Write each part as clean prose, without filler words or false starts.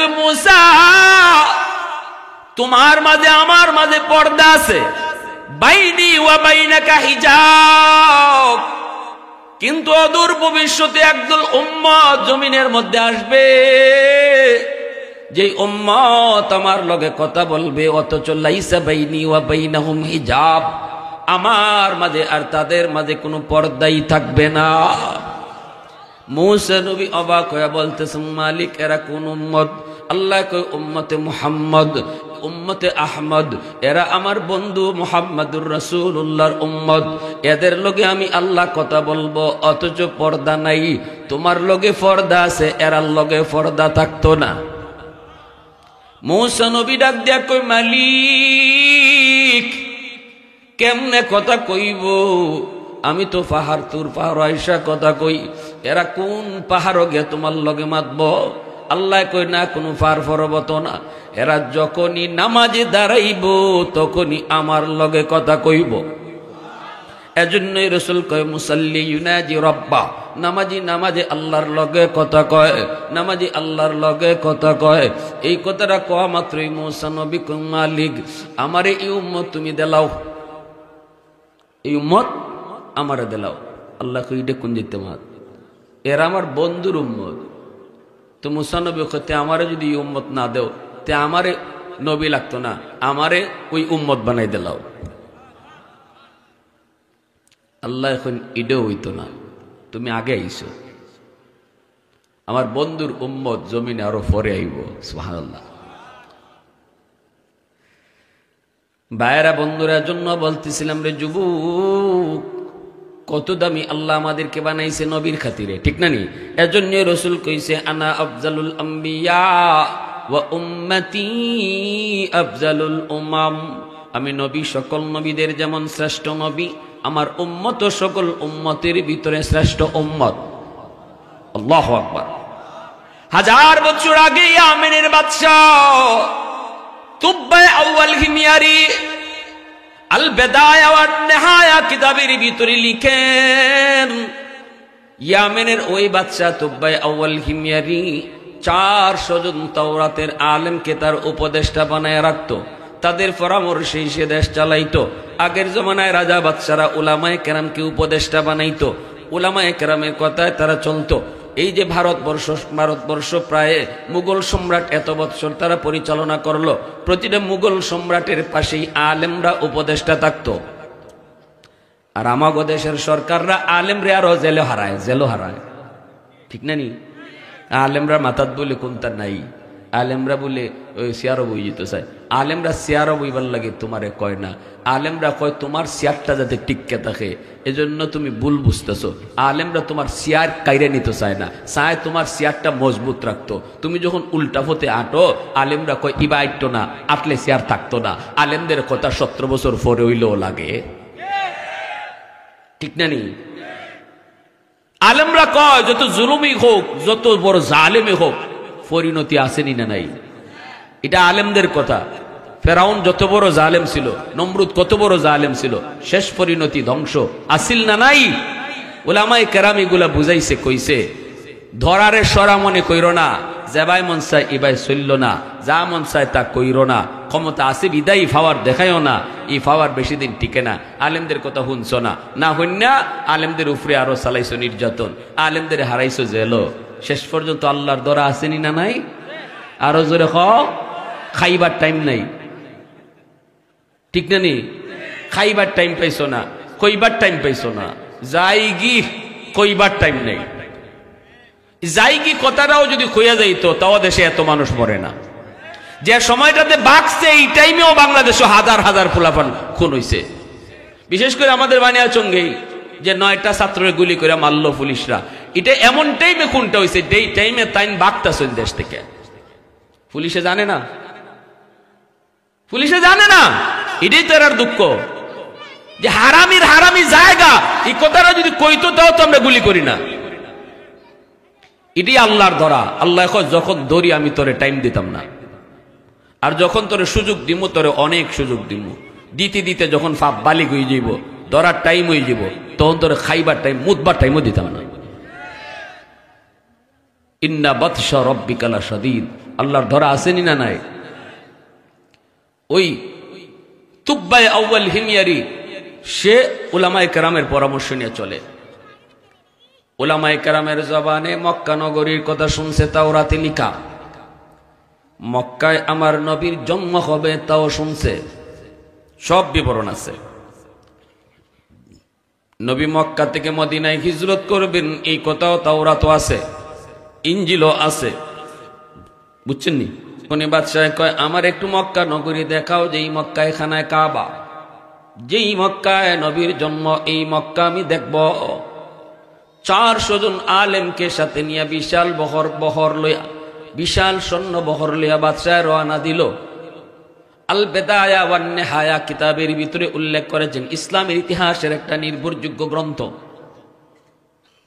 কই মূসা তোমার মাঝে আমার মাঝে পর্দা আছে, বাইনি ওয়া বাইনাকা হিজাব, কিন্তু অদূর ভবিষ্যতে একদল উম্মত জমিনের মধ্যে আসবে, যে উম্মত আমার লগে কথা বলবে, অথচ লাইসা বাইনি ওয়া বাইনাহুম হিজাব, আমার মাঝে আর তাদের মাঝে কোনো পর্দাই থাকবে না। মূসা নবী অবাক হয়ে বলতেছেন, মালিক এরা কোন উম্মত? আল্লাহ কয় উম্মতে মুহাম্মদ, উম্মতে আহমদ, এরা আমার বন্ধু মুহাম্মাদুর রাসূলুল্লাহর উম্মত, এদের লগে আমি আল্লাহ কথা বলবো, অথচ পর্দা নাই। তোমার লগে পর্দা আছে, এরার লগে পর্দা থাকতো না। মূসা নবী ডাক দিয়া কই মালিক কেমনে কথা কইব? আমি তো পাহাড় তুর পাহাড় আইসা কথা কই, এরা কোন পাহাড় গিয়ে তোমার লগে মাতব? আল্লাহ কই না, কোনো পাহাড় পর্বত না, এরা যখনই নামাজে দাঁড়াইব তখনই আমার লগে কথা কইব। এজন্যই রাসূল কয় মুসাল্লি ইউনাজি রব্বা, নামাজি নামাজে আল্লাহর লগে কথা কয়, নামাজি আল্লাহর লগে কথা কয়। এই কথাটা কওয়া মাত্রই মূসা নবী কয় মালিক আমারে এই উম্মত তুমি দেলাও, এই উম্মত আমারে দেলাও। আল্লাহ কই এটা কোন যেতে মাত, এরা আমার বন্ধুর উম্মত। তো মূসা নবী কইতে আমারে যদি এই উম্মত না দেও তে আমারে নবী লাগতো না, আমারে ওই উম্মত বানাই দেলাও। আল্লাহ এখন ইডেও হইতো না, তুমি আগে আইছো, আমার বন্ধুর উম্মত জমিনে আরো পরে আইব। সুবহানাল্লাহ। ভাইয়েরা বন্ধুরা জন্য বলতেছিলাম রে যুবক, কত দামি আল্লাহ আমাদেরকে বানাইছে নবীর খাতিরে, ঠিক না নি? এজন্য রাসূল কইছে আনা আফজালুল আম্বিয়া ওয়া উম্মতি আফজালুল উমাম, আমি নবী সকল নবীদের যেমন শ্রেষ্ঠ নবী, আমার উম্মত সকল উম্মতের ভিতরে শ্রেষ্ঠ উম্মত। আল্লাহু আকবার। 1000 বছর আগে ইয়ামেনের বাদশা তুব্বাই আউয়াল হিমিয়ারি আল বেদায়া ওয়ান নিহায়া কিতাবের ভিতরে লিখেন, ইয়ামেনের ওই বাদশা তুব্বাই আউয়াল হিমিয়ারি 400 জন তাওরাতের আলেমকে তার উপদেষ্টা বানায় রাখতো, তাদের পরামর্শে সে দেশ চালাইতো। আগের জমানায় রাজা বাদশারা উলামায়ে কেরামকে উপদেষ্টা বানাইতো, উলামায়ে কেরামের কথায় তারা চলতো। এই যে ভারতবর্ষ প্রায় মুঘল সম্রাট এত বৎসর তারা পরিচালনা করলো, প্রতিটা মুঘল সম্রাটের পাশেই আলেমরা উপদেষ্টা থাকতো। আর আমাগো দেশের সরকাররা আলেমরে আরো জেলে হারায়, ঠিক না নি? আলেমরা মাথাত বলে কোনটা নাই, আলেমরা বলে ওই চেয়ারও বই যেতে চায়, আলেমরা চেয়ারও বইবার লাগে তোমারে কয় না, আলেমরা কয় তোমার চেয়ারটা যাতে টিককে থাকে, এজন্য তুমি ভুল বুঝতেছো। আলেমরা তোমার চেয়ার কাইরে নিতে চায় না, চায় তোমার চেয়ারটা মজবুত রাখতো। তুমি যখন উল্টা পথে আটো, আলেমরা কয় ইবা আইতো না, আটলে চেয়ার থাকতো না। আলেমদের কথা 17 বছর পরে হইলেও লাগে, ঠিক না নি? আলেমরা কয় যত জুলুমই হোক, যত বড় জালেমই হোক, পরিণতি আসেনি না নাই? এটা আলেমদের কথা। ফেরাউন যত বড় জালেম ছিল, নমরুদ কত বড় জালেম ছিল, শেষ পরিণতি ধ্বংস আসিল না নাই? উলামায়ে কেরাম এগুলা বুঝাইছে, কইছে ধরারে সরা মনে কইরো না, যেবাই মন চায় এবাই চলল না, যা মন চায় তা কইরো না, ক্ষমতা আছে বিদায়ী ফাওয়ার দেখায়ও না, এই ফাওয়ার বেশি দিন টিকে না। আলেমদের কথা শুনছ না, না হইনা আলেমদের উপরে আরো চালাইছো নির্যাতন, আলেমদের হারাইছো জেল, শেষ পর্যন্ত আল্লাহর দরা আসেনি না নাই? আরো জোরে খাইবার টাইম নাই, ঠিক না নি? খাইবার টাইম পাইছো না, কইবার টাইম পাইছো না, যাইগি কইবার টাইম নাই। যাইগি কথাটাও যদি কইয়া যাইতো তাও দেশে এত মানুষ মরে না। যে সময়টাতে বাঁচছে এই টাইমেও বাংলাদেশে হাজার হাজার পোলাপান খুন হইছে। বিশেষ করে আমাদের বানিয়াচঙ্গেই যে 9টা ছাত্রের গুলি করে মারলো পুলিশরা, এটা এমন টাইমে খুনটা হইছে, যেই টাইমে তাইন বাগতাছেন দেশ থেকে। পুলিশে জানে না, পুলিশে জানে না, এটাই তো এর দুঃখ। যে হারামির হারামি জায়গা, এই কথাটা যদি কইতো তাও তো আমরা গুলি করি না। এটাই আল্লাহর ধরা। আল্লাহ যখন ধরি আমি তোরে টাইম দিতাম না, আর যখন তোরে সুযোগ দিমু তোরে অনেক সুযোগ দিমু, দিতে দিতে যখন পাপ বালিক হয়ে যাইব, ধরার টাইম হয়ে যাব, তখন তোরে খাইবার টাইম মুতবার টাইমও দিতাম না। ইন্না বাতশা রাব্বিকা লাশাদীদ, আল্লাহর ধরা আসেনি না নাই? ওই তুব্বায়ে আউয়াল হিময়ারি সে উলামায়ে কেরামের পরামর্শ নিয়ে চলে। উলামায়ে কেরামের জবানে মক্কা নগরীর কথা শুনছে, তাওরাতে লিখা। মক্কায় আমার নবীর জন্ম হবে তাও শুনছে, সব বিবরণ আছে। নবী মক্কা থেকে মদিনায় হিজরত করবেন এই কথাও তাওরাতও আছে, ইনজিলও আছে। বুঝছেন নি? কোন বাদশাহ কয় আমার একটু মক্কা নগরী দেখাও, যেই মক্কায় খানায় কাবা, যেই মক্কায় নবীর জন্ম, এই মক্কা আমি দেখব। 400 জন আলেমকে সাথে নিয়ে বিশাল বহর লইয়া, বিশাল সৈন্য বহর লইয়া বাদশাহ রওনা দিল। আল বেদায়া ওয়ান নিহায়া কিতাবের ভিতরে উল্লেখ করেছেন, ইসলামের ইতিহাসের একটা নির্ভরযোগ্য গ্রন্থ।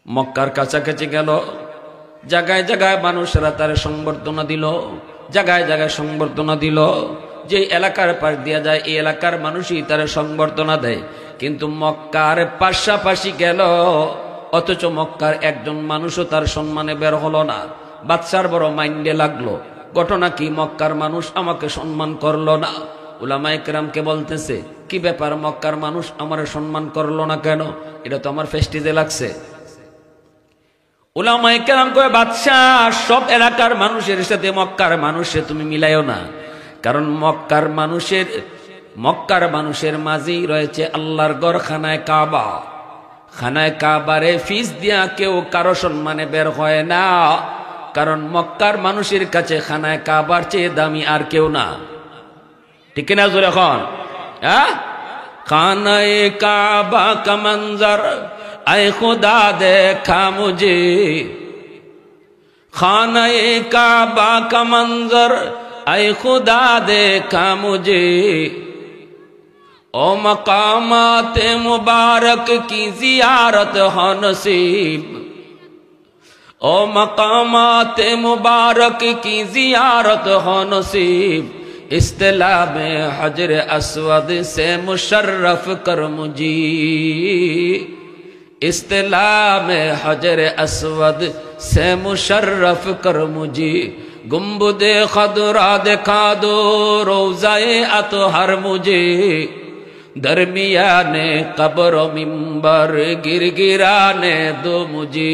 মক্কার কাছাকাছি গেল, জায়গায় জায়গায় মানুষেরা তার সংবর্ধনা দিল, জায়গায় জায়গায় সংবর্ধনা দিল। যে এলাকার পাশ দিয়া যায় এই এলাকার মানুষই তার সংবর্ধনা দেয়। কিন্তু মক্কার পাশাপাশি গেল, অথচ মক্কার একজন মানুষও তার সম্মানে বের হলো না। বাদশার বড় মাইন্ডে লাগলো, ঘটনা কি? মক্কার মানুষ আমাকে সম্মান করলো না। উলামায়ে কেরামকে বলতেছে, কি ব্যাপার, মক্কার মানুষ আমার সম্মান করলো না কেন? এটা তো আমার ফেস্টিজে লাগছে। উলামায়ে কেরাম কয়, বাদশাহ সব এলাকার মানুষের সাথে মক্কার মানুষে তুমি মিলাইও না, কারণ মক্কার মানুষের মাঝেই রয়েছে আল্লাহর ঘর খানায় কাবা। খানায় কাবারে ফিস দিয়া কেউ কারো সম্মানে বের হয় না, কারণ মক্কার মানুষের কাছে খানায় কাবার চেয়ে দামি আর কেউ না। ঠিক না জোরে এখন? খানায় কাবা কা মঞ্জর আয়ে খুদা দেখা মুঝে, খানায়ে কাবা কা মঞ্জর আয়ে খুদা দেখা মুঝে, ओ मकामात मुबारक की जियारत हो नसीब, ओ मकामात मुबारक की जियारत हो नसीब, इस्तिला में हजर अस्वद से मुशर्रफ कर मुझी, इस्तिला में हजर अस्वद से मुशर्रफ कर मुझी, गुम्बदे खदरा दिखा दो रोज़ाए अतहर मुझे, दरमियाने कब्र मिंबर गिरगिराने दो मुझे,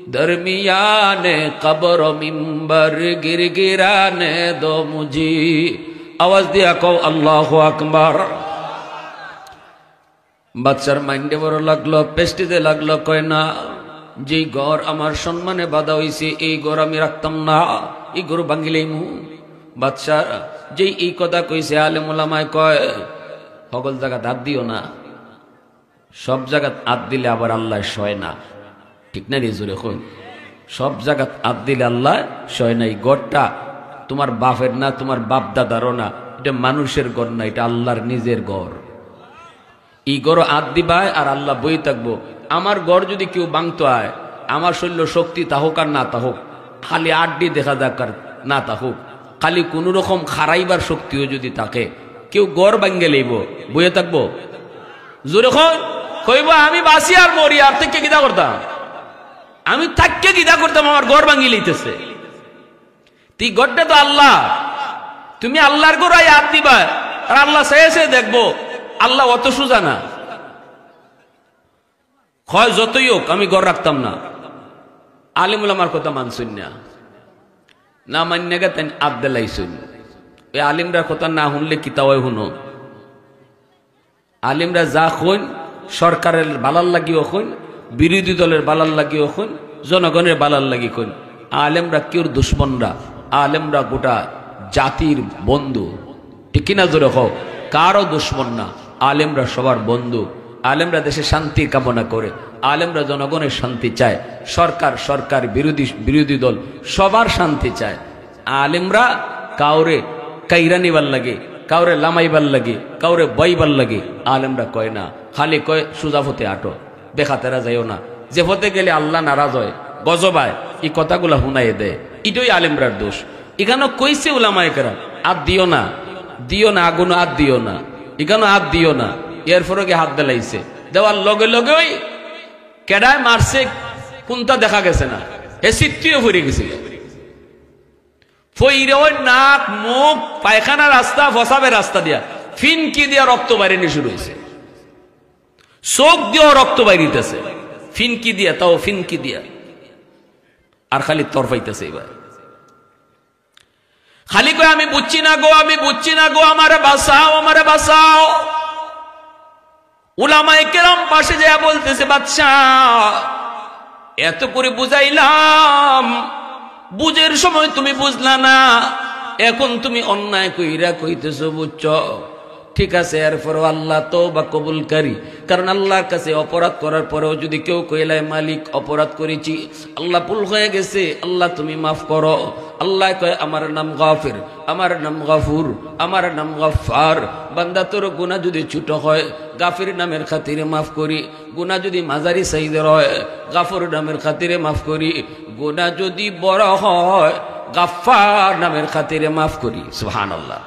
दरमियाने कब्र मिंबर गिरगिराने दो मुझे। आवाज दिया कहो अल्लाहु अकबर। বাচ্চার মাইন্ডে বড় লাগলো, পেস্টিতে লাগলো। কয় না, যেই ঘর আমার সম্মানে বাধা হইছে এই ঘর আমি রাখতাম না, এই ঘর ভাঙ্গিলেই মু। বাদশা যেই এই কথা কইছে, আলেম ওলামায় কয় সকল জায়গাত হাত দিও না, সব জায়গাত হাত দিলে আবার আল্লাহ সয় না। ঠিক না রে? জোরে কই। সব জায়গাত হাত দিলে আল্লাহ সয় না। এই ঘরটা তোমার বাপের না, তোমার বাপ দাদারও না, এটা মানুষের ঘর না, এটা আল্লাহর নিজের ঘর। এই ঘর হাত দিবায় আর আল্লাহ বই থাকবো। আমার ঘর যদি কেউ ভাঙতো হয়, আমার শরীর শক্তি তাহোক আর না তাহোক, খালি আড্ডি দেখা যাক আর না তাহোক, খালি কোন রকম খারাইবার শক্তিও যদি থাকে, কেউ গড় ভাঙ্গে লইব, বইয়ে থাকবো? জোরে কইব আমি বাসি আর মরি, আর থেকে গিদা করতাম, আমি থাককে গিদা করতাম, আমার গড় ভাঙ্গি লইতেছে। তুই গড়টা তো আল্লাহ, তুমি আল্লাহর গোড়ায় হাত দিবা আর আল্লাহ সে দেখবো। আল্লাহ অত সোজা না। হয় যতই হোক আমি গড় রাখতাম না। আলিমুল আমার কথা মানছুন না, না মান্য গে তাই আবদালাইছুন। ওই আলিমরা কথা না শুনলে কিতাওয়াই শুনো। আলিমরা যা খুন, সরকারের বালার লাগিও খুন, বিরোধী দলের বালার লাগিও খুন, জনগণের বালার লাগি খুন। আলেমরা কেউর দুশ্মনরা, আলেমরা গোটা জাতির বন্ধু। ঠিক কিনা জোরে হোক? কারো দুশ্মন না, আলেমরা সবার বন্ধু। আলেমরা দেশে শান্তি কামনা করে, আলেমরা জনগণের শান্তি চায়। সরকার বিরোধী দল সবার শান্তি চায়। আলেমরা কাউরে কাইরা নিবার লাগে, কাউরে লামাইবার লাগে, কাউরে বইবার লাগে আলেমরা কয় না। খালি কয় সুজা ফতে আটো, বেখাতেরা যাইও না, যে ফতে গেলে আল্লাহ নারাজ হয়, গজবায়, এই কথাগুলা শুনাই দেয়। এটাই আলেমরার দোষ। এখানে কইছে উলামায়ে কেরাম হাত দিও না, দিও না, আগুন হাত দিও না, এখানে হাত দিও না। এরপরে হাত দিলাইছে, দেওয়ার লগে লগে ওই কেডায় মারছে কোনটা দেখা গেছে না, এ চিত্রিও ফুরে গেছিল। ফইরে ওই নাক মুখ পায়খানা রাস্তা ফসাবের রাস্তা দিয়া ফিনকি দিয়া রক্ত বাইরে শুরু হয়েছে, চোখ দিয়েও রক্ত বাইরিতেছে, ফিনকি দিয়া, তাও ফিনকি দিয়া, আর খালি তরফাইতেছে। এবার খালি কয় আমি বুঝছি না গো, আমি বুঝছি না গো, আমারে বাঁচাও, আমারে বাঁচাও। উলামায়ে কেরাম পাশে যায় বলতেছে, বাদশাহ এত করে বুঝাইলাম, বুঝের সময় তুমি বুঝলা না, এখন তুমি অন্যায় কইরা কইতেছো বুঝছ, ঠিক আছে। এরপর আল্লাহ তওবা কবুলকারী, কারণ আল্লাহর কাছে অপরাধ করার পরেও যদি কেউ কইলায় মালিক অপরাধ করেছি, আল্লাহ ভুল হয়ে গেছে, আল্লাহ তুমি মাফ করো। আল্লাহ কয় আমার নাম গাফির, আমার নাম গাফুর, আমার নাম গফফার। বান্দা তোর গুনাহ যদি ছোট হয় গাফির নামের খাতিরে মাফ করি, গুনাহ যদি মাঝারি সাইজের হয় গাফুর নামের খাতিরে মাফ করি, গুনাহ যদি বড় হয় গাফফার নামের খাতিরে মাফ করি। সুবহানাল্লাহ।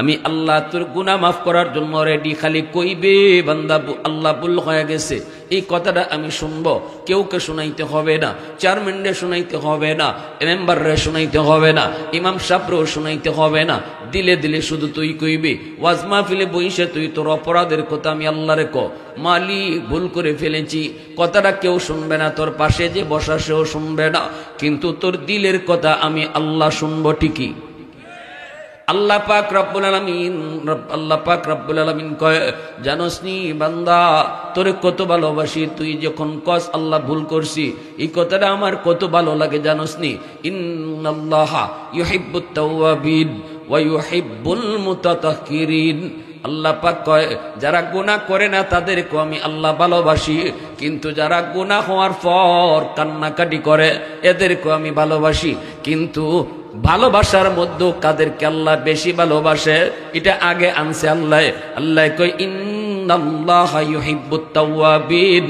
আমি আল্লাহ তোর গুনাহ মাফ করার জন্য রেডি। খালি কইবে বান্দা আল্লাহ ভুল হয়ে গেছে, এই কথাটা আমি শুনবো, কেউকে শোনাইতে হবে না, চেয়ারম্যানরে শোনাইতে হবে না, মেম্বাররে শোনাইতে হবে না, ইমাম সাহেবরেও শোনাইতে হবে না, দিলে দিলে শুধু তুই কইবি। ওয়াজ মাহফিলে বইসে তুই তোর অপরাধের কথা আমি আল্লাহরে ক, মালিক ভুল করে ফেলেছি, কথাটা কেউ শুনবে না, তোর পাশে যে বসা সেও শুনবে না, কিন্তু তোর দিলের কথা আমি আল্লাহ শুনবো ঠিকই। আল্লাহ পাক রব্বুল আলামিন, আল্লাহ পাক রব্বুল আলামিন কয়, জানোস নি বান্দা তোরে কত ভালোবাসি, তুই যখন কস আল্লাহ ভুল করছি, এই কথাটা আমার কত ভালো লাগে জানোস নি। ইন্নাল্লাহা ইউহিব্বুত তাওয়াবিন ওয়া ইউহিব্বুল মুতাতাহহিরিন। আল্লাহ পাক কয় যারা গুনাহ করে না তাদেরকে আমি আল্লাহ ভালোবাসি, কিন্তু যারা গুনাহ হওয়ার পর কান্নাকাটি করে এদেরকে আমি ভালোবাসি। কিন্তু ভালোবাসার মধ্যে কাদেরকে আল্লাহ বেশি ভালোবাসে এটা আগে আনছে আল্লাহ। আল্লাহ কয় ইন্নাল্লাহা ইউহিব্বুত তাওয়াবিন,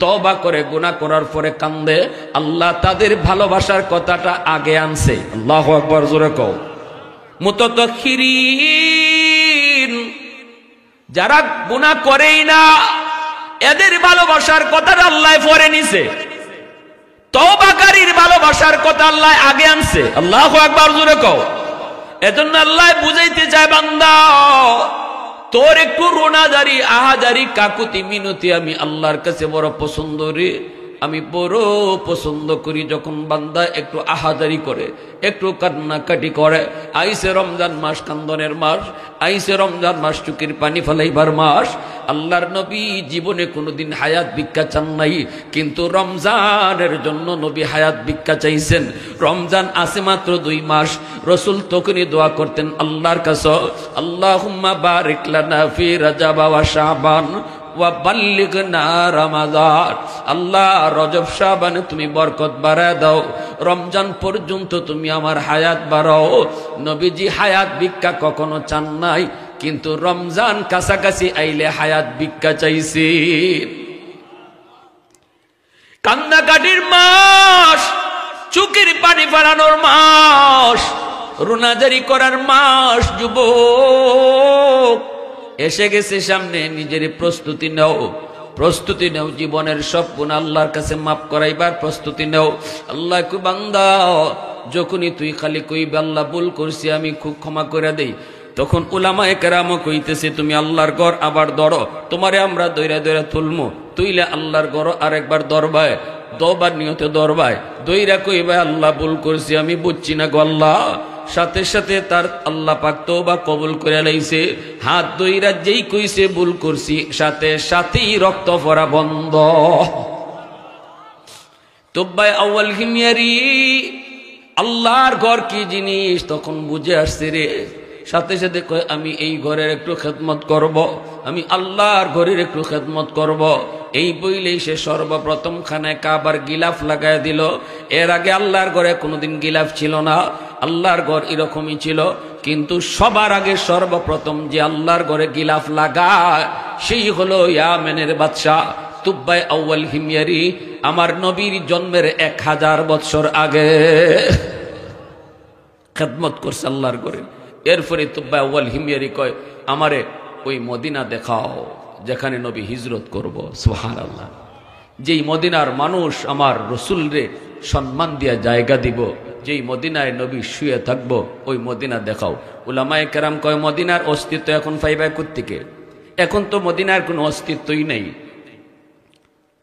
তওবা করে গুনাহ করার পরে কান্দে, আল্লাহ তাদের ভালোবাসার কথাটা আগে আনছে। আল্লাহু আকবার, জোরে কও। মুতাতাহহিরিন, যারা গুনাহ করেই না এদের ভালোবাসার কথাটা আল্লাহ পরে নিছে, তওবাকারীর ভালোবাসার কথা আল্লাহ আগে আনছে। আল্লাহু আকবার, জোরে কও। এজন্য আল্লাহ বুঝাইতে চায় বান্দা তোর একটু রোনাজারি আহাজারি কাকুতি মিনতি আমি আল্লাহর কাছে বড় পছন্দ রে, আমি বড় পছন্দ করি যখন বান্দা একটু আহাজারি করে, একটু কান্নাকাটি করে। আইসে রমজান মাস, কান্দনের মাস, আইসে রমজান মাস চোখের পানি ফেলাইবার মাস। আল্লাহর নবী জীবনে কোনোদিন হায়াত ভিক্ষা চান নাই, কিন্তু রমজানের জন্য নবী হায়াত ভিক্ষা চাইছেন। রমজান আছে মাত্র 2 মাস, রসুল তখনই দোয়া করতেন আল্লাহর কাছে, আল্লাহুম্মা বারিক লানা ফি রাজাব ওয়া শাবান ওয়া বাল্লিগনা রমাদান। আল্লাহ রজব শাবানে তুমি বরকত বাড়ায় দাও, রমজান পর্যন্ত তুমি আমার হায়াত বাড়াও। নবীজি হায়াত ভিক্ষা কখনো চান নাই, কিন্তু রমজান কাছাকাছি আইলে হায়াত ভিক্ষা চাইছি। কান্নাকাটির মাস, চোখের পানি ফেলানোর মাস, রোনাজারি করার মাস। যুবক এসে গেছে সামনে, নিজের প্রস্তুতি নাও, প্রস্তুতি নাও, জীবনের সব গুনাহ আল্লাহর কাছে মাফ করাইবার প্রস্তুতি নাও। আল্লাহ কই বান্দা যখনই তুই খালি কইবে আল্লাহ ভুল করছি আমি খুব ক্ষমা করে দেই, তখন উলামায়ে কেরাম কইতেছে তুমি আল্লাহর ঘর আবার ধরো, তোমারে আমরা দইরা দইরা তুলমু, তুইলে আল্লাহর ঘর আরেকবার ধরবায়, দোবার নিয়তে ধরবায়, দইরা কইবে আল্লাহ ভুল করছি আমি বুঝছি না গো আল্লাহ। সাথে সাথে তার আল্লাহ পাক তওবা কবুল করে লাইছে। হাত দইরা যেই কইছে ভুল করছি, সাথে সাথেই রক্ত পড়া বন্ধ। তওবায়ে আউয়াল হিমিয়ারি, আল্লাহর ঘর কি জিনিস তখন বুঝে আসছে রে। সাথে সাথে কয় আমি এই ঘরের একটু খেদমত করব, আমি আল্লাহর ঘরের একটু খেদমত করব। এই বইলেই সে সর্বপ্রথম খানায় কাবার গিলাফ লাগায় দিল। এর আগে আল্লাহর ঘরে কোনোদিন গিলাফ ছিল না, আল্লাহর ঘর এরকমই ছিল। কিন্তু সবার আগে সর্বপ্রথম যে আল্লাহর ঘরে গিলাফ লাগায় সেই হলো ইয়ামেনের বাদশাহ তুব্বায়ে আউয়াল হিময়ারি। আমার নবীর জন্মের 1000 বছর আগে খেদমত করছে আল্লাহর ঘরে। এরপরে তুব্বায়ে আউয়াল হিময়ারি কয় আমারে ওই মদিনা দেখাও যেখানে নবী হিজরত করব। সুবহানাল্লাহ। যেই মদিনার মানুষ আমার রসুল রে সম্মান দিয়া জায়গা দিব, যেই মদিনায় নবী শুয়ে থাকবো ওই মদিনা দেখাও। উলামায়ে কেরাম কয় মদিনার অস্তিত্ব এখন পাইবা কোত্থেকে? এখন তো মদিনার কোনো অস্তিত্বই নেই।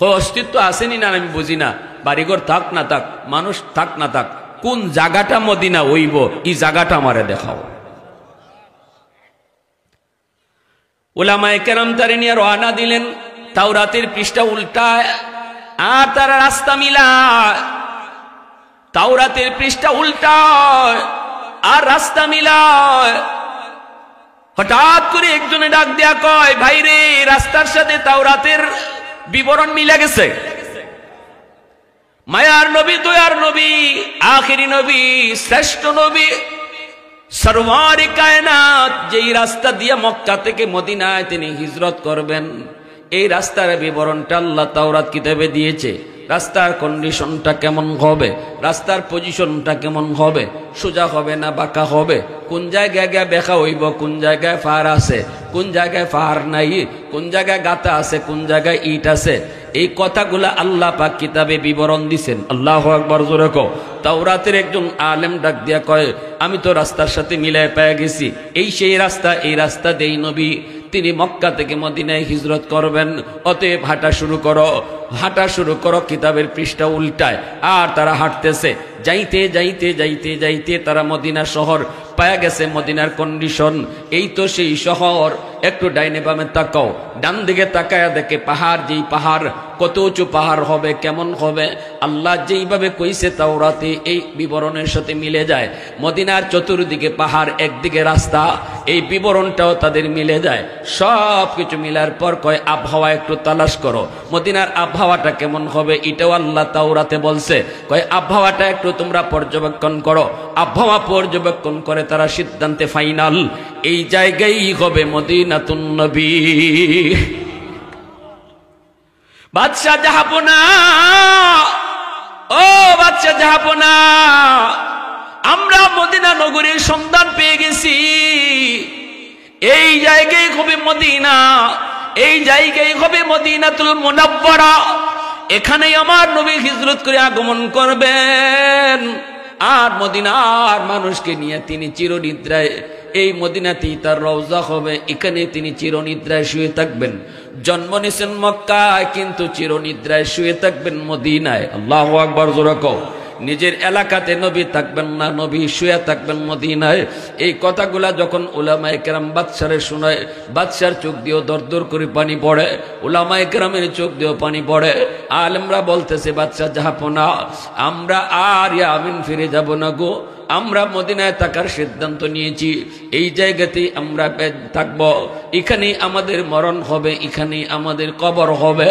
অস্তিত্ব আসেনি না আমি বুঝি না, বাড়িঘর থাক না থাক, মানুষ থাক না থাক, কোন জায়গাটা মদিনা হইব এই জায়গাটা আমারে দেখাও। উলামায়ে কেরাম তারে নিয়ে রওনা দিলেন, তাওরাতের পৃষ্ঠা উল্টায় আর তারা রাস্তা মিলায়, তাওরাতের পৃষ্ঠা উল্টায় আর রাস্তা মিলায়। হঠাৎ করে একজনে ডাক দেয়া কয়, ভাই রে, রাস্তার সাথে তাওরাতের বিবরণ মিলে গেছে। মায়ার নবী, দয়ার নবী, আখিরি নবী, শ্রেষ্ঠ নবী, সরওয়ারে কায়নাত যেই রাস্তা দিয়ে মক্কা থেকে মদিনায় তিনি হিজরত করবেন, এই রাস্তার বিবরণটা আল্লাহ তাওরাত কিতাবে দিয়েছে। রাস্তার কন্ডিশনটা কেমন হবে, রাস্তার পজিশনটা কেমন হবে, সোজা হবে না বাঁকা হবে, কোন জায়গায় গিয়ে বেঁকা হইব, কোন জায়গায় পাহাড় আছে, কোন জায়গায় পাহাড় নাই, কোন জায়গায় গাতা আছে, কোন জায়গায় ইট আছে, এই কথাগুলা আল্লাহ পাক কিতাবে বিবরণ দিছেন। আল্লাহু আকবার, জোরে কও। তাওরাতের একজন আলেম ডাক দিয়া কয়, আমি তো রাস্তার সাথে মিলাই পেয়ে গেছি, এই সেই রাস্তা, এই রাস্তা দেই নবী তিনি মক্কা থেকে মদিনায় হিজরত করবেন। অতএব হাঁটা শুরু করো, হাঁটা শুরু করো। কিতাবের পৃষ্ঠা উল্টায় আর তারা হাঁটতেছে। যাইতে যাইতে যাইতে যাইতে তারা মদিনা শহর পায়া গেছে। মদিনার কন্ডিশন এই তো সেই শহর। একটু ডাইনে বামে তাকাও, ডান দিকে তাকায়া দেখে পাহাড়, যেই পাহাড় কত উঁচু পাহাড় হবে, কেমন হবে, আল্লাহ যেইভাবে কইছে তাওরাতে এই বিবরণের সাথে মিলে যায়। মদিনার চতুর্দিকে পাহাড়, একদিকে রাস্তা, এই বিবরণটাও তাদের মিলে যায়। সব কিছু মিলার পর কয় আবহাওয়া একটু তালাশ করো, মদিনার আবহাওয়াটা কেমন হবে, এটাও আল্লাহ তাওরাতে বলছে। কয় আবহাওয়াটা একটু তোমরা পর্যবেক্ষণ করো। আবহাওয়া পর্যবেক্ষণ করে তারা সিদ্ধান্তে ফাইনাল, এই জায়গায় হবে মদিনাতুন নবী। বাদশাহ জাহাপনা, ও বাদশাহ জাহাপনা, আমরা মদিনা নগরীর সন্ধান পেয়ে গেছি। এই জায়গায় হবে মদিনা, এই জায়গায় হবে মদিনাতুল মুনাওয়ারা। এখানেই আমার নবী হিজরত করে আগমন করবেন আর মদিনার মানুষকে নিয়ে তিনি চিরনিদ্রায়, এই মদিনাতেই তার রওজা হবে, এখানে তিনি চিরনিদ্রায় শুয়ে থাকবেন। জন্ম নিয়েছেন মক্কায় কিন্তু চিরনিদ্রায় শুয়ে থাকবেন মদিনায়। আল্লাহু আকবার, জোরে কও। নিজের এলাকাতে নবী থাকবেন না, নবী শুয়ে থাকবেন মদিনায়। এই কথাগুলা যখন উলামায়ে কেরাম বাদশারে শোনায়, বাদশার চোখ দিয়েও দরদর করে পানি পড়ে, উলামায়ে কেরামের চোখ দিয়েও পানি পড়ে। আলেমরা বলতেছে, বাদশা জাহাপনা, আমরা আর ইয়ামিন ফিরে যাব না গো, আমরা মদিনায় থাকার সিদ্ধান্ত নিয়েছি। এই জায়গাতেই আমরা থাকব, এখানেই আমাদের মরণ হবে, এখানেই আমাদের কবর হবে।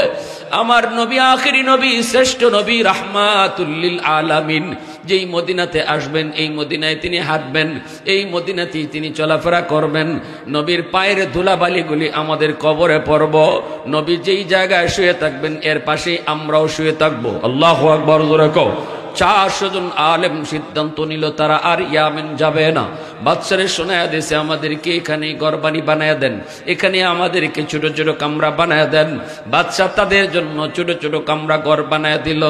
আমার নবী, আখিরি নবী, শ্রেষ্ঠ নবী, রাহমাতুল লিল আলামিন যেই মদিনাতে আসবেন, এই মদিনায় তিনি হাঁটবেন, এই মদিনাতেই তিনি চলাফেরা করবেন। নবীর পায়ের ধুলাবালিগুলি আমাদের কবরে পড়ব। নবী যেই জায়গায় শুয়ে থাকবেন এর পাশেই আমরাও শুয়ে থাকবো। আল্লাহু আকবার, জোরে কও। 400 জন আলেম সিদ্ধান্ত নিল তারা আর ইয়ামেন যাবে না। বাদশারে শোনায়া দিয়েছে, আমাদেরকে এখানে ঘরবাড়ি বানায় দেন, এখানে আমাদেরকে ছোট ছোট কামরা বানায় দেন। বাদশা তাদের জন্য ছোট ছোট কামরা ঘর বানায় দিল।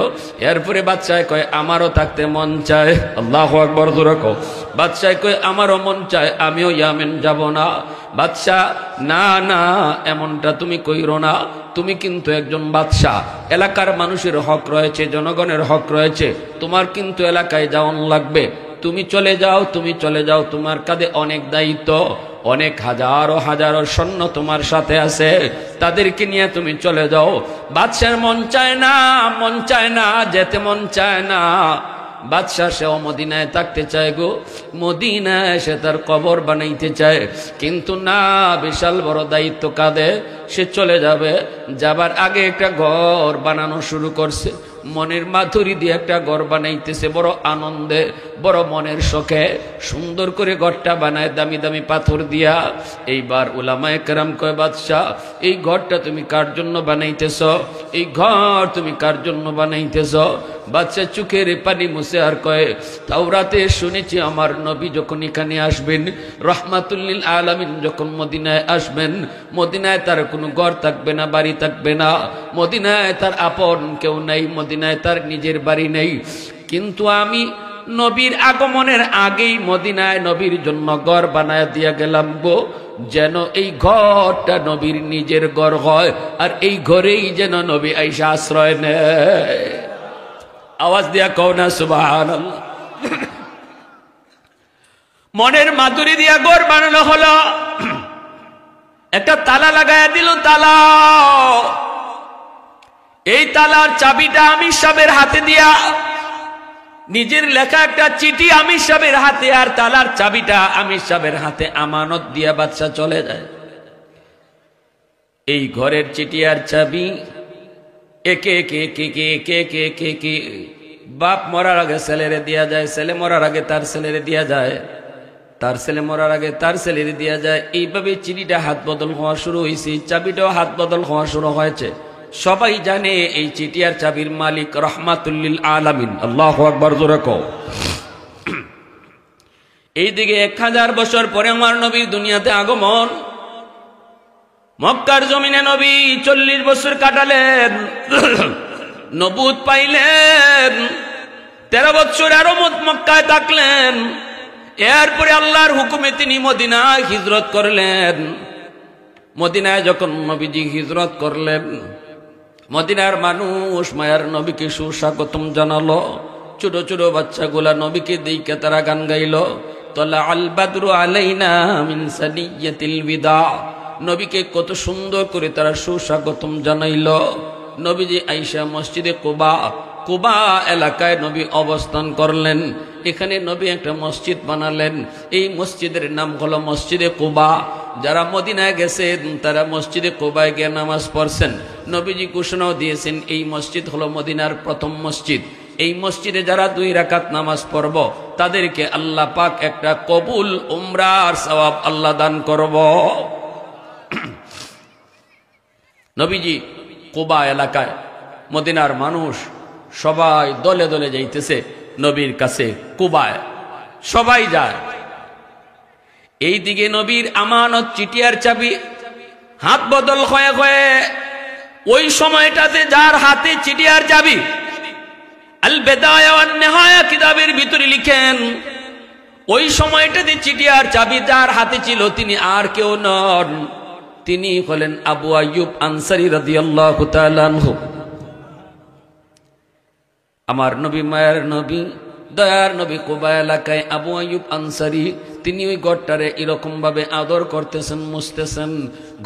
এরপরে বাদশায় কয়, আমারও থাকতে মন চায়। আল্লাহু আকবার, জোরে কও। বাদশায় কয়, আমারও মন চায়, আমিও ইয়ামেন যাব না। বাদশা, না না, এমনটা তুমি কইরো না, তুমি কিন্তু একজন বাদশা, এলাকার মানুষের হক রয়েছে, জনগণের হক রয়েছে, তোমার কিন্তু এলাকায় যাওয়ান লাগবে। তুমি চলে যাও, তুমি চলে যাও, তোমার কাঁধে অনেক দায়িত্ব, অনেক হাজারো হাজারো সৈন্য তোমার সাথে আছে, তাদেরকে নিয়ে তুমি চলে যাও। বাদশার মন চায় না, মন চায় না, যেতে মন চায় না। বাদশাহ সেও মদিনায় থাকতে চায় গো, মদিনায় সে তার কবর বানাইতে চায়, কিন্তু না, বিশাল বড় দায়িত্ব কাঁধে, সে চলে যাবে। যাবার আগে একটা ঘর বানানো শুরু করছে, মনের মাধুরী দিয়ে একটা ঘর বানাইতেছে, বড় আনন্দে, বড় মনের শখে সুন্দর করে ঘরটা বানায় দামি দামি পাথর দিয়া। এইবার উলামায়ে কেরাম কয়, বাদশাহ, এই ঘরটা তুমি কার জন্য বানাইতেছ? এই ঘর তুমি কার জন্য বানাইতেছ? বাদশা চোখের পানি মুছে আর কয়, তাওরাতে শুনেছি আমার নবী যখন এখানে আসবেন, রাহমাতুল লিল আলামিন যখন মদিনায় আসবেন, মদিনায় তার কোনো ঘর থাকবে না, বাড়ি থাকবে না, মদিনায় তার আপন কেউ নাই, মদিনায় তার নিজের বাড়ি নেই। কিন্তু আমি নবীর আগমনের আগেই মদিনায় নবীর জন্য ঘর বানায় দিয়া গেলাম গো, যেন এই ঘরটা নবীর নিজের ঘর হয়, আর এই ঘরেই যেন নবী আইসা আশ্রয় নেয়। আওয়াজ দিয়া কও না সুবহানাল্লাহ। মনের মাধুরী দিয়া ঘর বানানো হলো, একটা তালা লাগাইয়া দিল। তালা, এই তালার চাবিটা আমির সাহেবের হাতে দিয়া, নিজের লেখা একটা চিঠি আমির সাহেবের হাতে, আর তালার চাবিটা আমির সাহেবের হাতে আমানত দিয়া বাদশা চলে যায়। এই ঘরের চিঠি আর চাবি একে একে একে একে একে একে একে একে বাপ মরার আগে ছেলেরে দিয়া যায়, ছেলে মরার আগে তার ছেলেরে দিয়া যায়, তার ছেলে মরার আগে তার ছেলেরে দিয়া যায়। এইভাবে চিঠিটা হাত বদল হওয়া শুরু হয়েছে, চাবিটাও হাত বদল হওয়া শুরু হয়েছে। সবাই জানে এই চিঠি আর চাবির মালিক রহমাতুল লিল আলামিন। আল্লাহু আকবার, জোরে কও। এইদিকে 1000 বছর পরে আমার নবীর দুনিয়াতে আগমন। মক্কার জমিনে নবী 40 বছর কাটালেন, নবুত পাইলেন। 13 বছর আরো মক্কায় থাকলেন। এরপরে আল্লাহর হুকুমে তিনি মদিনায় হিজরত করলেন। মদিনায় যখন নবীজি হিজরত করলেন, মদিনার মানুষ মায়ার নবীকে সুস্বাগতম জানালো। ছোট ছোট বাচ্চাগুলা নবীকে দেখে তারা গান গাইল, তলা আল বাদরু আলাইনা মিন সানিয়াতিল বিদা। নবীকে কত সুন্দর করে তারা সুস্বাগতম জানাইল। নবীজি আয়েশা মসজিদে কুবা, কুবা এলাকায় নবী অবস্থান করলেন। এখানে নবী একটা মসজিদ বানালেন। এই মসজিদের নাম হলো মসজিদে কুবা। যারা মদিনায় গেছেন তারা মসজিদে কুবায় গিয়ে নামাজ পড়ছেন। নবীজি ঘোষণাও দিয়েছেন এই মসজিদ হলো মদিনার প্রথম মসজিদ। এই মসজিদে যারা 2 রাকাত নামাজ পড়ব তাদেরকে আল্লাহ পাক একটা কবুল উমরার সওয়াব আল্লাহ দান করব। নবীজি কুবা এলাকায়, মদিনার মানুষ সবাই দলে দলে যাইতেছে নবীর কাছে কুবায়, সবাই যায়। এই দিকে নবীর আমানত চিঠি আর চাবি হাত বদল হয়ে হয়ে, ওই সময়টাতে যার হাতে চিঠি আর চাবি, আল বেদায়া ওয়ান নিহায়া কিতাবের ভিতরে লিখেন, ওই সময়টাতে চিঠি আর চাবি যার হাতে ছিল তিনি আর কেউ নন, তিনি হলেন আবু আইয়ুব আনসারী রাদিয়াল্লাহু তাআলা আনহু। আমার নবী, মায়ের নবী, দয়ার নবী কুবা এলাকায় আবু আইয়ুব আনসারী, তিনি ওই ঘরটারে এরকম ভাবে আদর করতেছেন, মুছতেছেন।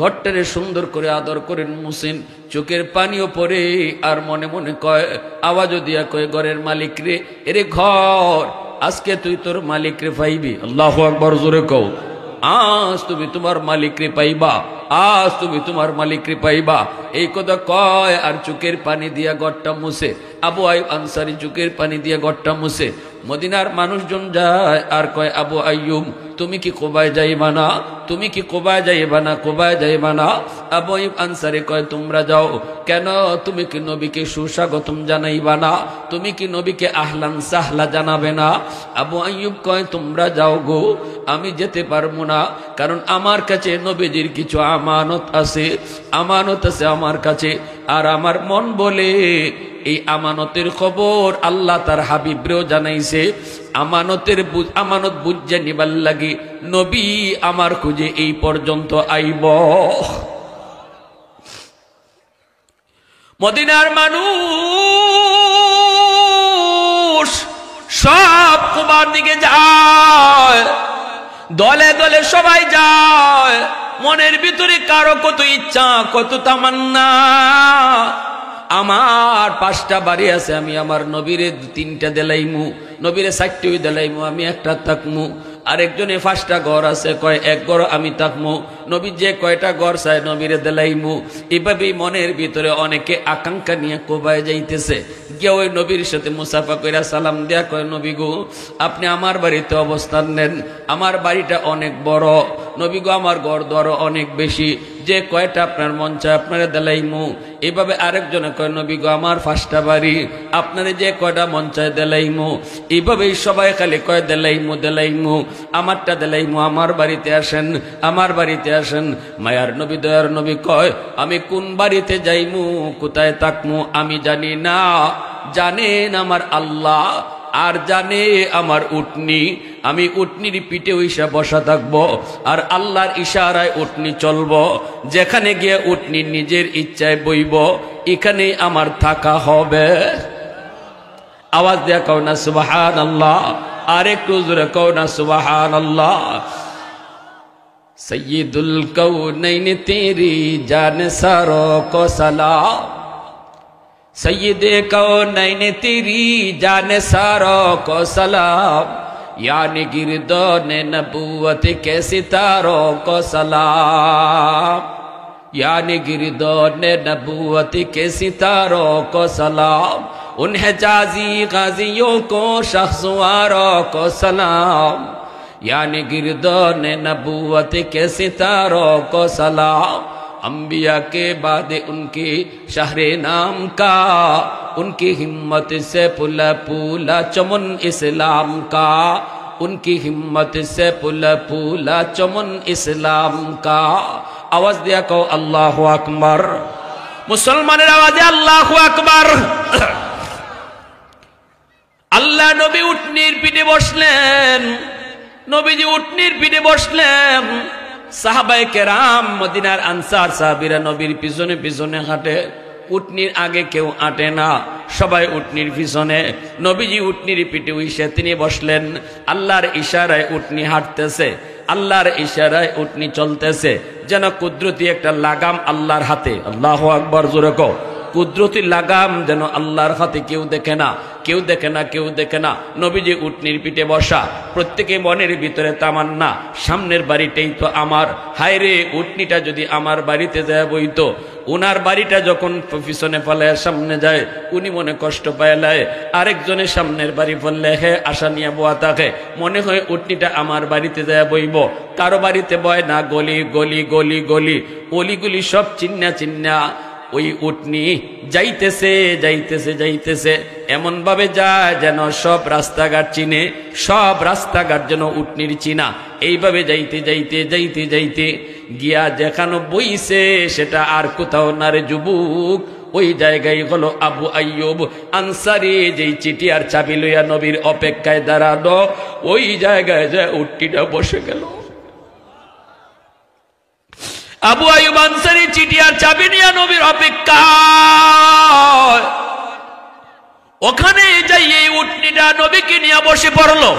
ঘরটারে সুন্দর করে আদর করেন, মুছেন, চোখের পানিও পড়ে, আর মনে মনে কয়, আওয়াজও দিয়া কয়, ঘরের মালিক রে, এরে ঘর, আজকে তুই তোর মালিক রে পাইবি। আল্লাহু আকবার, জোরে কও। আজ তুমি তোমার মালিক রে পাইবা, আজ তুমি তোমার মালিক রে পাইবা। এই কথা কয় আর চোখের পানি দিয়া ঘরটা মুছে। আবু আইয়ুব আনসারী চোখের পানি দিয়া ঘরটা মুছে। মদিনার মানুষজন যায় আর কয়, আবু আইয়ুব তুমি কি কুবায় যাইবা না? তুমি কি কুবায় যাইবা না? কুবায় যাইবা না? আবু আইয়ুব আনসারী কয়, তোমরা যাও কেন? তুমি কি নবীকে সুস্বাগতম জানাইবা না? তুমি কি নবীকে আহলান সাহলা জানাবে না? আবু আইয়ুব কয়, তোমরা যাও গো, আমি যেতে পারবো না, কারণ আমার কাছে নবীজির কিছু আমানত আছে, আমানত আছে আমার কাছে। আর আমার মন বলে এই আমানতের খবর আল্লাহ তার হাবিবরেও জানাইছে। আমানত বুঝে নিবার লাগি নবী আমার খুঁজে এই পর্যন্ত আইব। মদিনার মানুষ সব কুবার দিকে যায়, দলে দলে সবাই যায়। মনের ভিতরে কারো কত ইচ্ছা, কত তামান্না। আমার 5টা বাড়ি আছে, আমি আমার নবীরে 3টা দেলাইমু, নবীরে 4টা দেলাইমু, আমি একটা থাকমু। আরেকজনে 5টা ঘর আছে, কয় 1 ঘর আমি থাকমু, নবী যে কয়টা ঘর চায় নবীরে দেলাইমু। এভাবেই মনের ভিতরে অনেকে আকাঙ্ক্ষা নিয়ে কুবায় যাইতেছে। গিয়ে ওই নবীর সাথে মুসাফা কইরা সালাম দেয়া কয়, নবী গো আপনি আমার বাড়িতে অবস্থান নেন, আমার বাড়িটা অনেক বড়, নবী গো আমার ঘর দর অনেক বেশি, যে কয়টা আপনার মন চায় আপনারা দেলাইমু। এভাবে আরেকজনে কয়, নবী গো আমার 5টা বাড়ি, আপনারে যে কয়টা মন চায় দেলাইমু। এইভাবেই সবাই খালি কয় দেলাইমু দেলাইমু, আমারটা দেলাইমু, আমার বাড়িতে আসেন, আমার বাড়িতে আসেন। মায়ার নবী, দয়ার নবী কয়, আমি কোন বাড়িতে যাইমু, কোথায় থাকমু আমি জানি না, জানেন আমার আল্লাহ। আর জানে আমার উটনি, আমি উটনির পিঠে ওইসা বসা থাকবো আর আল্লাহর ইশারায় উটনি চলবো। যেখানে গিয়ে উটনি নিজের ইচ্ছায় বইব, এখানেই আমার থাকা হবে। আওয়াজ দেয়া কও না সুবহানাল্লাহ, আর একটু জোরে কও না সুবহানাল্লাহ। সৈয়দুল কৌনৈন তেরি জান সারো কো সালাম, सैयदे कौनैन तेरी जान सारों को सलाम, यानी गिरदोने नबूवत के सितारों को सलाम, यानी गिरदोने नबूवत के सितारों को सलाम, उन हिजाजी गाजियों को शख्सवारों को सलाम, यानी गिरदोने नबूवत के सितारों को सलाम। अंबिया के बाद उनकी शहरे नाम का, उनकी हिम्मत से पुला पुला चमन इस्लाम का, उनकी हिम्मत से पुला पुला चमन इस्लाम का। आवाज दिया को अल्लाह अकबर, मुसलमानेर आवाजे अल्लाह अकबर। अल्लाह नबी उटनीर पीठे बसलेन, नबीजी उटनीर पीठे बसलेन। সাহাবায়ে কেরাম মদিনার আনসার সাহাবীরা নবীর পিছনে পিছনে হাঁটে, উটনির আগে কেউ আঁটে না, সবাই উটনির পিছনে। নবীজি উটনির পিঠে উইসে তিনি বসলেন। আল্লাহর ইশারায় উটনি হাঁটতেছে, আল্লাহর ইশারায় উটনি চলতেছে, যেন কুদরতি একটা লাগাম আল্লাহর হাতে। আল্লাহু আকবার, জোরে কও। কুদরতি লাগাম যেন আল্লাহর হাতে, কেউ দেখে না, কেউ দেখে না, কেউ দেখে না। নবীজি উটনির পিঠে বসা, প্রত্যেকে মনের ভিতরে তামান্না, সামনের বাড়িটাই তো আমার, হায় রে উটনিটা যদি আমার বাড়িতে যায় বইতো। উনার বাড়িটা যখন পিছনে ফেলে সামনে যায়, উনি মনে কষ্ট পায়, আরেকজনের সামনের বাড়ি ফেললে হে আশা নিয়ে বোয়া থাকে, মনে হয় উটনিটা আমার বাড়িতে যায় বইব। কারো বাড়িতে বয় না, গলি গলি গলি গলি অলিগুলি সব চিন্না চিন্না ওই উটনি যাইতেছে যাইতেছে যাইতেছে, এমন ভাবে যায় যেন সব রাস্তাঘাট চিনে, সব রাস্তাঘাট যেন উটনির চিনা। এইভাবে যাইতে যাইতে যাইতে যাইতে গিয়া যেখানে বইছে সেটা আর কোথাও না রে যুবক, ওই জায়গায় হলো আবু আইয়ুব আনসারী, যেই চিঠি আর চাবি লইয়া নবীর অপেক্ষায় দাঁড়ানো, ওই জায়গায় যায় উটনিটা বসে গেল। আবু আইয়ুব আনসারী চিঠি আর চাবি নিয়ে নবীর অপেক্ষা, ওখানে যাই এই উটনিটা নবীকে নিয়ে বসে পড়লো।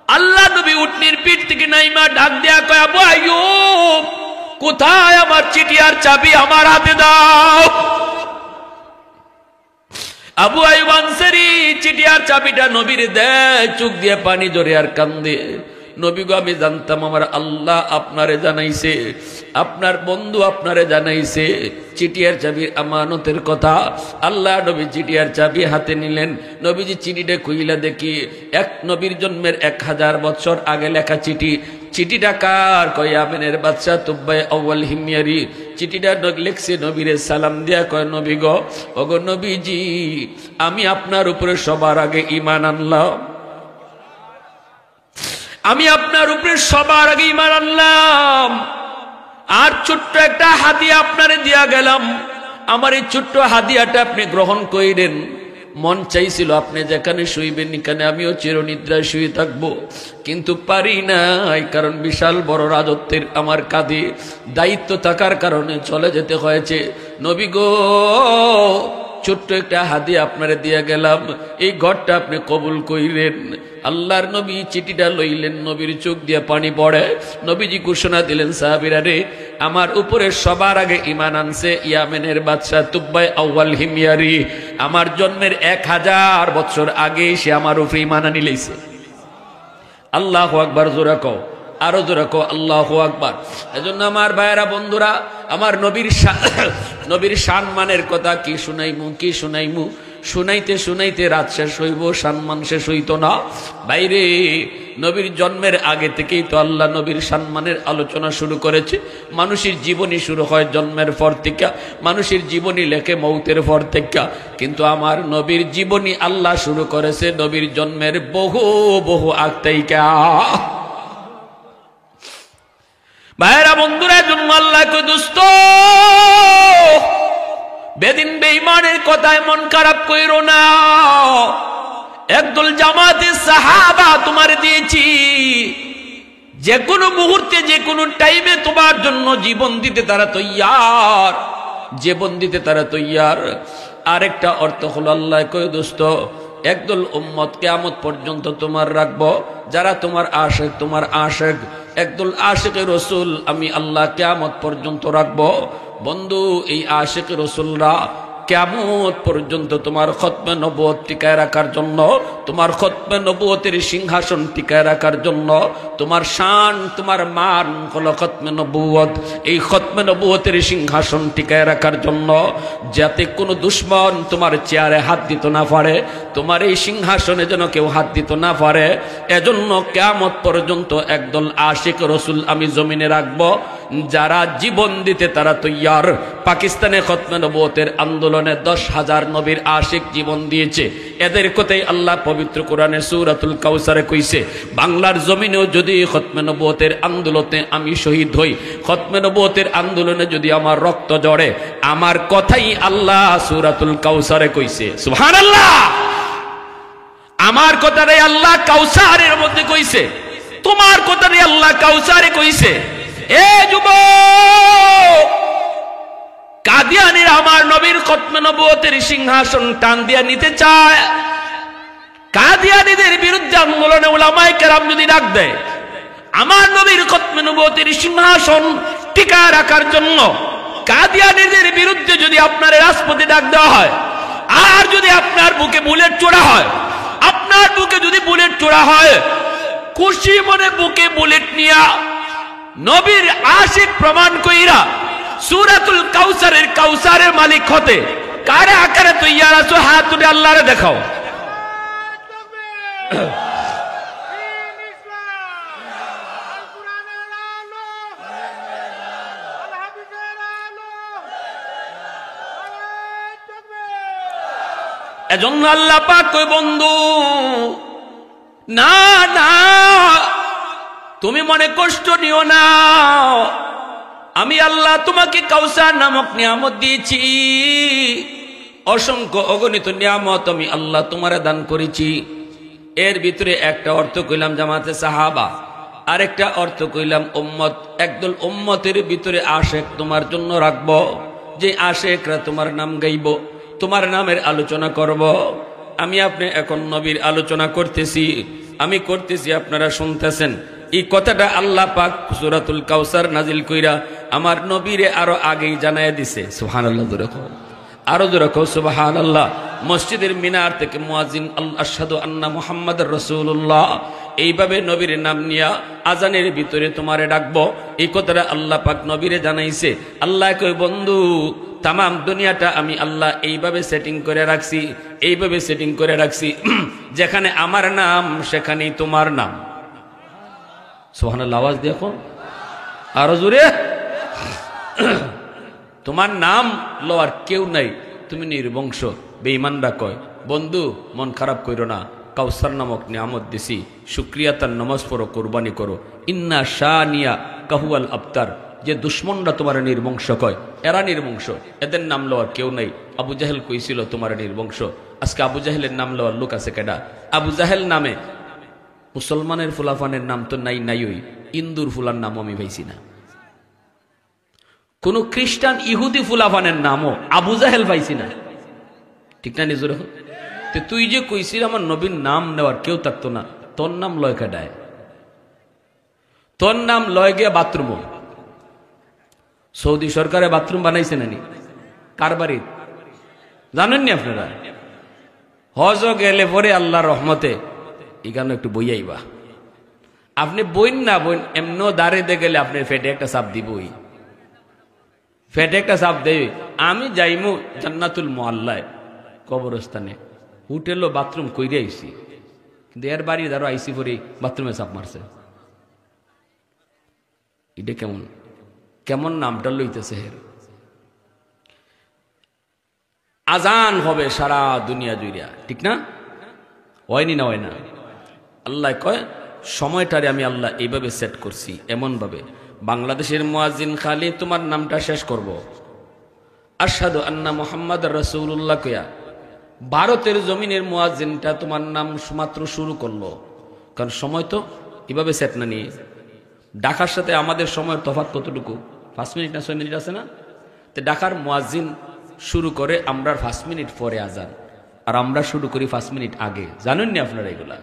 আল্লাহ নবী উটনির পিঠ থেকে নাইমা ডাক দেয়া কয়, আবু আইয়ুব কোথায় আমার চিঠি আর চাবি, আমার হাতে দাও। আবু আইয়ুব আনসারী চিঠি আর চাবিটা নবীর দেয়, চোখ দিয়ে পানি জরে আর কান্দে। নবী গো, আমি জানতাম আমার আল্লাহ আপনারে জানাইছে, আপনার বন্ধু আপনারে জানাইছে চিঠি আর চাবির আমানতের কথা। আল্লাহ নবী চিঠি আর চাবি হাতে নিলেন। নবীজি চিঠিটা খুইলা দেখি এক নবীর জন্মের 1000 বছর আগে লেখা চিঠি। চিঠিটা কার? কয় ইয়ামেনের বাদশা তুব্বাই আউয়াল হিময়ারি। চিঠিটা লিখছে নবীরে সালাম দিয়া কয়, নবী গো, ওগো নবীজি, আমি আপনার উপরে সবার আগে ঈমান আনলাম, আমি আপনার উপরে সবার আগে ঈমান আনলাম, আর ছোট্ট একটা হাদিয়া আপনারে দিয়া গেলাম। আমার এই ছোট্ট হাদিয়াটা আপনি গ্রহণ কইরেন। মন চাইছিল আপনি যেখানে শুইবেন এখানে আমিও চিরনিদ্রায় শুয়ে থাকবো, কিন্তু পারি নাই, কারণ বিশাল বড় রাজত্বের আমার কাঁধে দায়িত্ব থাকার কারণে চলে যেতে হয়েছে। নবী গো, ছোট্ট একটা হাদিয়া আপনারে দিয়া গেলাম, এই ঘরটা আপনি কবুল কইলেন। আল্লাহর নবী চিঠিটা লইলেন, নবীর চোখ দিয়ে পানি পড়ে। নবীজি ঘোষণা দিলেন, সাহাবীরা রে, আমার উপরে সবার আগে ঈমান আনছে ইয়ামেনের বাদশা তুব্বাই আউয়াল হিময়ারি। আমার জন্মের 1000 বছর আগে সে আমার উপরে ঈমান আনি লইছে। আল্লাহু আকবার, জোরে কও, আরো জোরে কও আল্লাহু আকবার। এজন্য আমার ভাইয়েরা বন্ধুরা, আমার নবীর সম্মানের কথা কি শুনাইমু, কি শুনাইমু, শুনাইতে শুনাইতে রাত শেষ হইব, সম্মান শেষ হইতো না। বাইরে নবীর জন্মের আগে থেকেই তো আল্লাহ নবীর সম্মানের আলোচনা শুরু করেছে। মানুষের জীবনী শুরু হয় জন্মের পর থেকে, মানুষের জীবনী লেখে মৌতের পর থেকে, কিন্তু আমার নবীর জীবনী আল্লাহ শুরু করেছে নবীর জন্মের বহু বহু আগ থেকে। ভাইরা বন্ধুরা, জন্য আল্লাহ কই, দোস্ত বেদিন বেঈমানের কথায় মন খারাপ কইরো না। একদল জামাতে সাহাবা তোমার দিয়েছি, যে কোনো মুহূর্তে যে কোনো টাইমে তোমার জন্য জীবন দিতে তারা তৈয়ার, জীবন দিতে তারা তৈয়ার। আরেকটা অর্থ হলো আল্লাহ কয় দোস্ত একদল উম্মত কিয়ামত পর্যন্ত তোমার রাখবো, যারা তোমার আশিক, তোমার আশিক, একদল আশিকে রসুল আমি আল্লাহ কিয়ামত পর্যন্ত রাখবো। বন্ধু এই আশিকে রসুলরা কিয়ামত পর্যন্ত তোমার খতমে নবুয়ত টিকায় রাখার জন্য, তোমার খতমে নবুয়তের সিংহাসন টিকায় রাখার জন্য, তোমার শান তোমার মান হলো খতমে নবুয়ত, এই খতমে নবুয়তের সিংহাসন টিকায় রাখার জন্য, যাতে কোনো দুশমন তোমার চেয়ারে হাত দিতে না পারে, তোমার এই সিংহাসনে যেন কেউ হাত দিতে না পারে, এজন্য কিয়ামত পর্যন্ত একদল আশিক রসুল আমি জমিনে রাখবো, যারা জীবন দিতে তারা তৈয়ার। পাকিস্তানে খতমে নবুয়তের আন্দোলনে 10,000 নবীর আশিক জীবন দিয়েছে, এদের কথাই আল্লাহ পবিত্র কোরআনে সূরাতুল কাউসারে কইছে, বাংলার জমিনেও যদি খতমে নবুয়তের আন্দোলনে আমি শহীদ হই, খতমে নবুয়তের আন্দোলনে যদি আমার রক্ত ঝরে, আমার কথাই আল্লাহ সূরাতুল কাউসারে কইছে। সুবহানাল্লাহ, আমার কথাটাই আল্লাহ কাউসারের মধ্যে কইছে, তোমার কথাটাই আল্লাহ কাউসারে কইছে। এ যুবক, কাদিয়ানীরা আমার নবীর খতমে নবুয়তের সিংহাসন টান দিয়া নিতে চায়, কাদিয়ানীদের বিরুদ্ধে আন্দোলনে উলামায়ে কেরাম যদি ডাক দেয়, আমার নবীর খতমে নবুয়তের সিংহাসন টিকায় রাখার জন্য কাদিয়ানীদের বিরুদ্ধে যদি আপনার রাজপথে ডাক দেওয়া হয়, আর যদি আপনার বুকে বুলেট ছোড়া হয়, আপনার বুকে যদি বুলেট ছোড়া হয়, খুশি মনে বুকে বুলেট নিয়া নবীর আশিক প্রমাণ কইরা সূরাতুল কাউসারের কাউসারের মালিক হতে কারে আকারে তৈয়ার আছো? হাত তুলে আল্লাহরে দেখাও। এজন্য আল্লাহ পাক কই বন্ধু না না, তুমি মনে কষ্ট নিও না, আমি আল্লাহ তোমাকে কাউসার নামক নিয়ামত দিয়েছি, অসংখ্য অগণিত নিয়ামত আমি আল্লাহ তোমারে দান করেছি। এর ভিতরে একটা অর্থ কইলাম জামাতে সাহাবা, আরেকটা অর্থ কইলাম উম্মত। একদল উম্মতের ভিতরে আশিক তোমার জন্য রাখবো, যে আশিকরা তোমার নাম গাইব, তোমার নামের আলোচনা করব। আমি আপনি এখন নবীর আলোচনা করতেছি, আমি করতেছি, আপনারা শুনতেছেন। এই কথাটা আল্লাহ পাক সূরাতুল কাউসার নাজিল কইরা আমার নবীরে আরো আগেই জানায় দিছে। সুবহানাল্লাহ, জোরে কও, আরো জোরে কও সুবহানাল্লাহ। মসজিদের মিনার থেকে মুয়াজ্জিন আশহাদু আন্না মুহাম্মাদুর রাসূলুল্লাহ এইভাবে নবীর নাম নিয়া আজানের ভিতরে তোমারে ডাকবো, এই কথাটা আল্লাহ পাক নবীরে জানাইছে। আল্লাহ কই বন্ধু তামাম দুনিয়াটা আমি আল্লাহ এইভাবে সেটিং করে রাখছি, এইভাবে সেটিং করে রাখছি, যেখানে আমার নাম সেখানেই তোমার নাম। সুবহানাল্লাহ, আওয়াজ দেখো আরো জোরে। তোমার নাম লওয়ার কেউ নাই, তুমি নির্বংশ। বেঈমানরা কয় বন্ধু মন খারাপ কইরো না, কাউসার নামক নিয়ামত দিছি, শুকরিয়া তার নামাজ পড়ো, কোরবানি করো। ইন্না শানিয়া কাহুয়াল আবতার, যে দুশ্মনরা তোমার নির্বংশ কয়, এরা নির্বংশ, এদের নাম লওয়ার কেউ নাই। আবু জাহেল কইছিল তোমার নির্বংশ, আজকে আবু জাহেলের নাম লওয়ার লোক আছে কেডা? আবু জাহেল নামে মুসলমানের ফুলাফানের নাম তো নাই নাই, ওই ইন্দুর ফুলার নাম আমি পাইছি না। কোন খ্রিস্টান ইহুদি ফুলাফানের নামও আবু জাহেল পাইছি না, ঠিক না? নিজের তুই যে কইছিল আমার নবীর নাম নেওয়ার কেউ থাকতো না, তোর নাম লয় কেডায়? তোর নাম লয় গিয়া বাথরুম। সৌদি সরকারে বাথরুম বানাইছে নানি? কার বাড়ি জানেননি আপনারা? হজ গেলে পরে আল্লাহর রহমতে এখানে একটু বই আইবা, আপনি বইন না বইন এমন দাঁড়িয়ে গেলে আপনি ফেটে একটা চাপ দিবই, ফেটে একটা চাপ দেই। আমি যাইমু জান্নাতুল মুআল্লায় কবরস্থানে, হোটেল বাথরুম কইরে আইছি, কিন্তু এর বাড়ি ধরো আইসি পরে বাথরুমে চাপ মারছে। এটা কেমন কেমন নামটা লইতেছে। আজান হবে সারা দুনিয়া জুড়িয়া, ঠিক না? হয়নি না? হয় না? আল্লাহ কয় সময়টারে আমি আল্লাহ এইভাবে সেট করছি, এমন ভাবে বাংলাদেশের মুয়াজ্জিন খালি তোমার নামটা শেষ করব আশহাদু আন্না মুহাম্মাদুর রাসূলুল্লাহ কয়া, ভারতের জমিনের মুয়াজ্জিনটা তোমার নাম মাত্র শুরু করলো, কারণ সময় তো এভাবে সেট না নিয়ে। ঢাকার সাথে আমাদের সময়ের তফাৎ কতটুকু? 5 মিনিট না 6 মিনিট আছে না? তো ঢাকার মুয়াজ্জিন শুরু করে আমরা 5 মিনিট পরে আজান, আর আমরা শুরু করি 5 মিনিট আগে। জানেন না আপনারা এগুলা?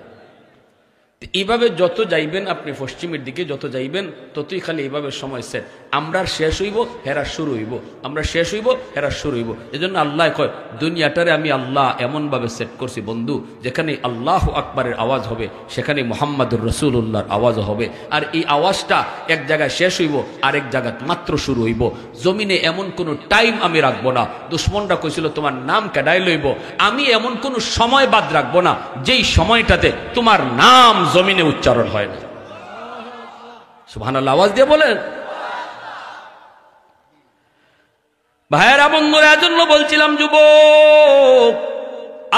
এইভাবে যত যাইবেন আপনি পশ্চিমের দিকে, যত যাইবেন ততই খালি এইভাবে সময় সেট। আমরা শেষ হইব, হেরা শুরু হইব, আমরা শেষ হইব, হেরা শুরু হইব। এজন্য আল্লাহ কয় দুনিয়াটারে আমি আল্লাহ এমনভাবে সেট করছি বন্ধু, যেখানে আল্লাহ আকবরের আওয়াজ হবে সেখানে মুহাম্মাদুর রাসূলুল্লাহর আওয়াজও হবে। আর এই আওয়াজটা এক জায়গায় শেষ হইব, আরেক জায়গায় মাত্র শুরু হইব। জমিনে এমন কোনো টাইম আমি রাখবো না। দুশ্মনরা কইছিল তোমার নাম কেডাই লইব, আমি এমন কোনো সময় বাদ রাখবো না যেই সময়টাতে তোমার নাম জমিনে উচ্চারণ হয় না। সুবহানাল্লাহ আওয়াজ দিয়ে বলেন। ভাইয়েরা বন্ধুরা, এজন্য বলছিলাম যুবক,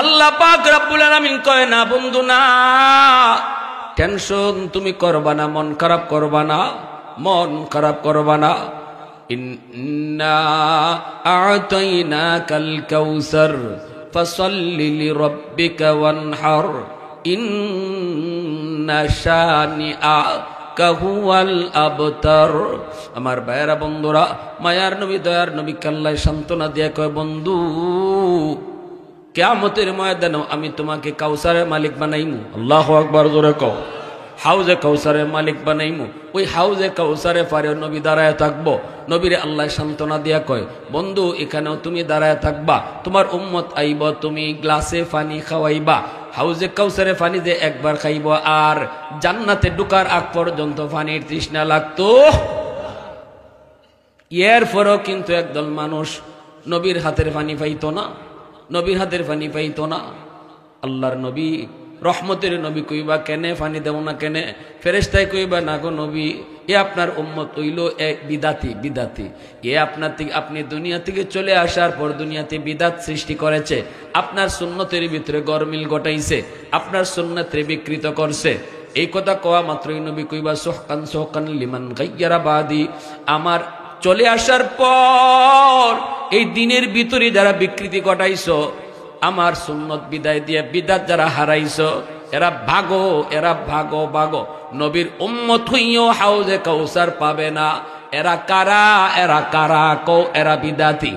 আল্লাহ পাক রব্বুল আলামিন কয় না বন্ধু না, টেনশন তুমি করবা না, মন খারাপ করবা না, মন খারাপ করবা না। ইন্না আ'তাইনাকাল কাউসার ফাসাল্লি লিরাব্বিকা ওয়ানহার ইন্না শানিআকা হুয়াল আবতার। আমার ভাইয়েরা বন্ধুরা, মায়ার নবী দয়ার নবী আল্লাহ সান্ত্বনা দিয়ে কয় বন্ধু, কিয়ামতের ময়দানে আমি তোমাকে কাউসারের মালিক বানাইমু। আল্লাহু আকবার, জোরে কও। হাউজে কাউসারের মালিক বানাইমু। ওই হাউজে কাউসারে পারে নবী দাঁড়ায় থাকবো। নবীরে আল্লাহ সান্ত্বনা দিয়া কয় বন্ধু, এখানেও তুমি দাঁড়ায় থাকবা, তোমার উম্মত আইব, তুমি গ্লাসে পানি খাওয়াইবা। হাউজে কাউসারে পানি যে একবার খাইব, আর জান্নাতে ঢুকার আগ পর্যন্ত পানির তৃষ্ণা লাগতো। এরপরও কিন্তু একদল মানুষ নবীর হাতের পানি পাইতো না, নবীর হাতের পানি পাইতো না। আল্লাহর নবী রহমতের নবী কইবা কেনে পানি দেব না কেনে? ফেরেশতায় কইবা না গো নবী, এ আপনার উম্মত হইল এক বিদাতি, বিদাতি। এ আপনার থেকে, আপনি দুনিয়া থেকে চলে আসার পর দুনিয়াতে বিদাত সৃষ্টি করেছে, আপনার সুন্নতের ভিতরে গরমিল ঘটাইছে, আপনার সুন্নতরে বিকৃত করছে। এই কথা কওয়া মাত্রই নবী কইবা সুহকান সুহকান লিমান গায়্যারা বাদি। আমার চলে আসার পর এই দিনের ভিতরে যারা বিকৃতি ঘটাইছো, আমার সুন্নত বিদায় দিয়ে বিদাত যারা হারাইছো, এরা ভাগো, এরা ভাগো ভাগো। নবীর উম্মত হইও হাউজে কাউসার পাবে না। এরা কারা? এরা কারা? কও এরা বিদাতি।